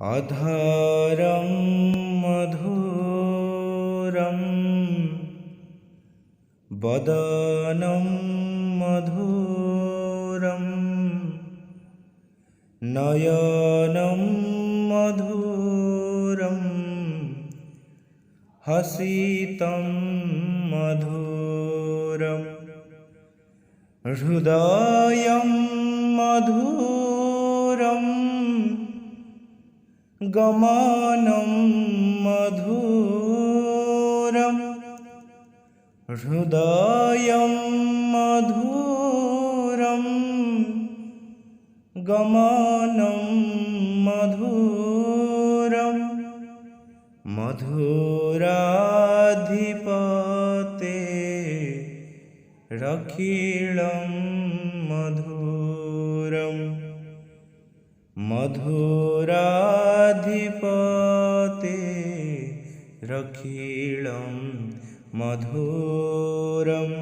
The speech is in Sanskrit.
अधरं मधुरं वदनं मधुरं नयनं मधुरं हसितं मधुरं हृदयं मधुरं गमनं मधुरं हृदयं मधुरं गमनं मधुरं मधुराधिपते रखिलं मधुरं मधुराधिपते रखिलं मधुरम्।